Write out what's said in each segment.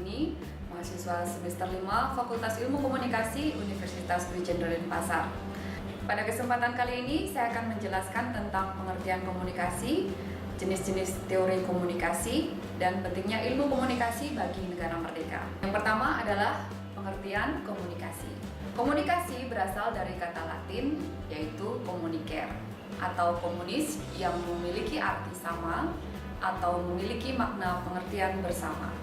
Kartini, mahasiswa semester 5 Fakultas Ilmu Komunikasi Universitas Brigjen Denpasar. Pada kesempatan kali ini saya akan menjelaskan tentang pengertian komunikasi, jenis-jenis teori komunikasi, dan pentingnya ilmu komunikasi bagi negara merdeka. Yang pertama adalah pengertian komunikasi. Komunikasi berasal dari kata Latin yaitu communicare atau komunis yang memiliki arti sama atau memiliki makna pengertian bersama.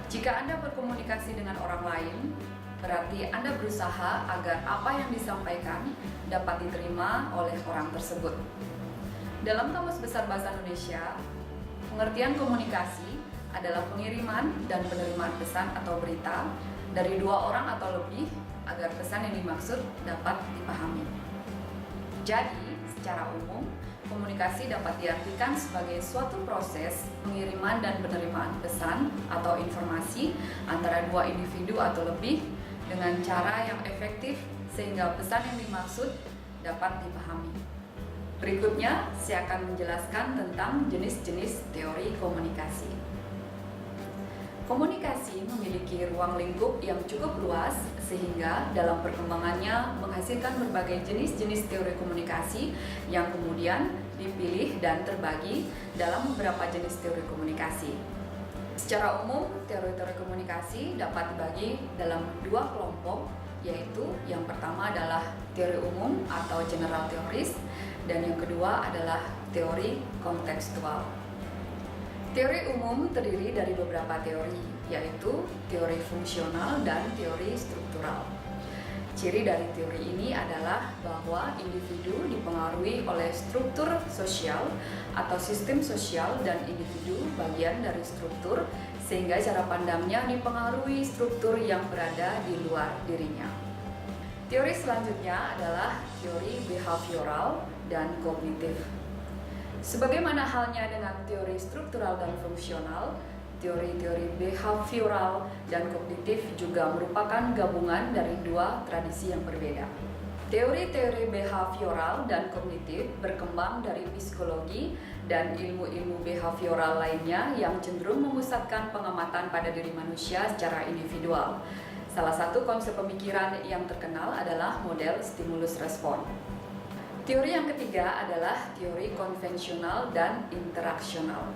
Jika Anda berkomunikasi dengan orang lain, berarti Anda berusaha agar apa yang disampaikan dapat diterima oleh orang tersebut. Dalam Kamus Besar Bahasa Indonesia, pengertian komunikasi adalah pengiriman dan penerimaan pesan atau berita dari dua orang atau lebih agar pesan yang dimaksud dapat dipahami. Jadi, secara umum, komunikasi dapat diartikan sebagai suatu proses pengiriman dan penerimaan pesan atau informasi antara dua individu atau lebih dengan cara yang efektif sehingga pesan yang dimaksud dapat dipahami. Berikutnya, saya akan menjelaskan tentang jenis-jenis teori komunikasi. Komunikasi memiliki ruang lingkup yang cukup luas sehingga dalam perkembangannya menghasilkan berbagai jenis-jenis teori komunikasi yang kemudian dipilih dan terbagi dalam beberapa jenis teori komunikasi. Secara umum, teori-teori komunikasi dapat dibagi dalam dua kelompok, yaitu yang pertama adalah teori umum atau general theories dan yang kedua adalah teori kontekstual. Teori umum terdiri dari beberapa teori, yaitu teori fungsional dan teori struktural. Ciri dari teori ini adalah bahwa individu dipengaruhi oleh struktur sosial atau sistem sosial dan individu bagian dari struktur, sehingga cara pandangnya dipengaruhi struktur yang berada di luar dirinya. Teori selanjutnya adalah teori behavioral dan kognitif. Sebagaimana halnya dengan teori struktural dan fungsional, teori-teori behavioral dan kognitif juga merupakan gabungan dari dua tradisi yang berbeda. Teori-teori behavioral dan kognitif berkembang dari psikologi dan ilmu-ilmu behavioral lainnya yang cenderung memusatkan pengamatan pada diri manusia secara individual. Salah satu konsep pemikiran yang terkenal adalah model stimulus respon. Teori yang ketiga adalah teori konvensional dan interaksional.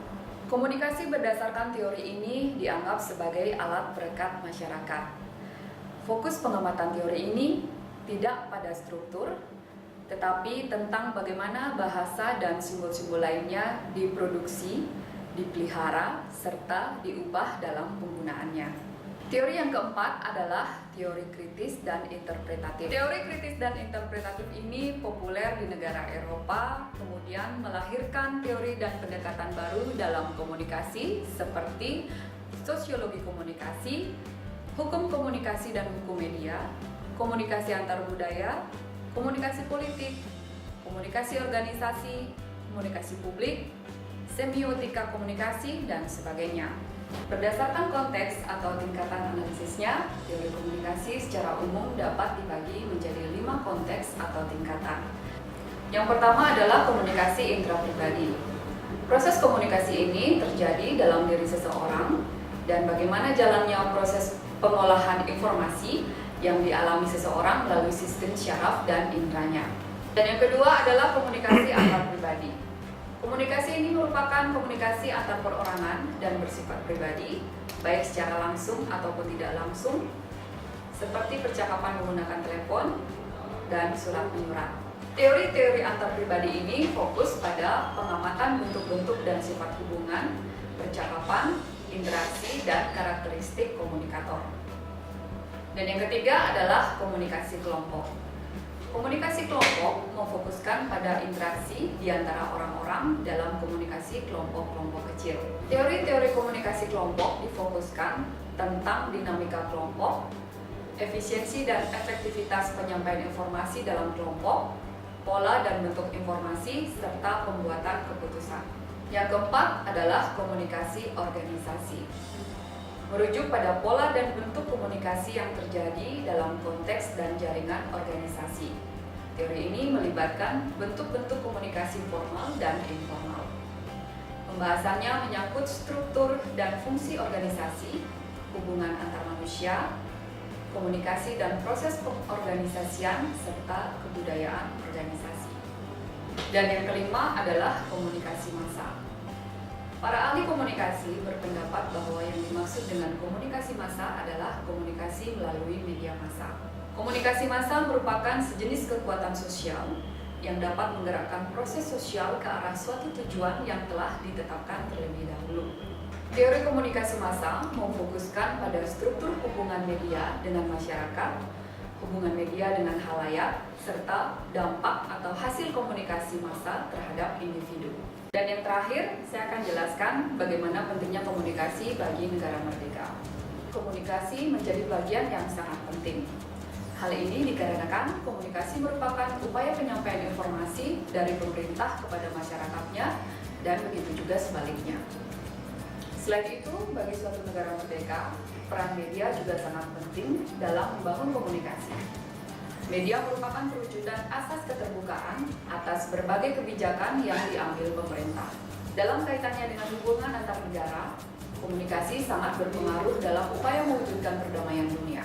Komunikasi berdasarkan teori ini dianggap sebagai alat perekat masyarakat. Fokus pengamatan teori ini tidak pada struktur, tetapi tentang bagaimana bahasa dan simbol-simbol lainnya diproduksi, dipelihara, serta diubah dalam penggunaannya. Teori yang keempat adalah teori kritis dan interpretatif. Teori kritis dan interpretatif ini populer di negara Eropa, kemudian melahirkan teori dan pendekatan baru dalam komunikasi seperti sosiologi komunikasi, hukum komunikasi dan hukum media, komunikasi antar budaya, komunikasi politik, komunikasi organisasi, komunikasi publik, semiotika komunikasi, dan sebagainya. Berdasarkan konteks atau tingkatan analisisnya, teori komunikasi secara umum dapat dibagi menjadi 5 konteks atau tingkatan. Yang pertama adalah komunikasi intrapribadi. Proses komunikasi ini terjadi dalam diri seseorang dan bagaimana jalannya proses pengolahan informasi yang dialami seseorang melalui sistem syaraf dan indranya. Dan yang kedua adalah komunikasi antarpribadi. Komunikasi ini merupakan komunikasi antar perorangan dan bersifat pribadi, baik secara langsung ataupun tidak langsung, seperti percakapan menggunakan telepon dan surat menyurat. Teori-teori antar pribadi ini fokus pada pengamatan bentuk-bentuk dan sifat hubungan, percakapan, interaksi, dan karakteristik komunikator. Dan yang ketiga adalah komunikasi kelompok. Komunikasi kelompok memfokuskan pada interaksi di antara orang-orang dalam komunikasi kelompok-kelompok kecil. Teori-teori komunikasi kelompok difokuskan tentang dinamika kelompok, efisiensi dan efektivitas penyampaian informasi dalam kelompok, pola dan bentuk informasi, serta pembuatan keputusan. Yang keempat adalah komunikasi organisasi. Merujuk pada pola dan bentuk komunikasi yang terjadi dalam konteks dan jaringan organisasi. Teori ini melibatkan bentuk-bentuk komunikasi formal dan informal. Pembahasannya menyangkut struktur dan fungsi organisasi, hubungan antar manusia, komunikasi dan proses pengorganisasian, serta kebudayaan organisasi. Dan yang kelima adalah komunikasi massa. Para ahli komunikasi berpendapat bahwa yang dimaksud dengan komunikasi massa adalah komunikasi melalui media massa. Komunikasi massa merupakan sejenis kekuatan sosial yang dapat menggerakkan proses sosial ke arah suatu tujuan yang telah ditetapkan terlebih dahulu. Teori komunikasi massa memfokuskan pada struktur hubungan media dengan masyarakat, hubungan media dengan khalayak, serta dampak atau hasil komunikasi massa terhadap individu. Dan yang terakhir, saya akan jelaskan bagaimana pentingnya komunikasi bagi negara merdeka. Komunikasi menjadi bagian yang sangat penting. Hal ini dikarenakan komunikasi merupakan upaya penyampaian informasi dari pemerintah kepada masyarakatnya dan begitu juga sebaliknya. Selain itu, bagi suatu negara merdeka, peran media juga sangat penting dalam membangun komunikasi. Media merupakan perwujudan asas keterbukaan atas berbagai kebijakan yang diambil pemerintah. Dalam kaitannya dengan hubungan antar negara, komunikasi sangat berpengaruh dalam upaya mewujudkan perdamaian dunia.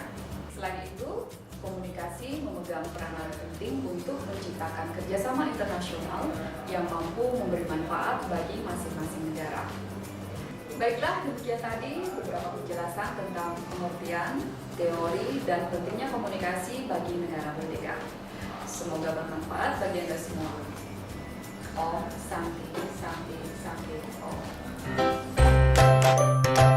Selain itu, komunikasi memegang peranan penting untuk menciptakan kerjasama internasional yang mampu memberi manfaat bagi masing-masing negara. Baiklah, demikian tadi beberapa penjelasan tentang pengertian, teori, dan pentingnya komunikasi bagi negara merdeka. Semoga bermanfaat bagi Anda semua. Om Santi Santi Santi Om.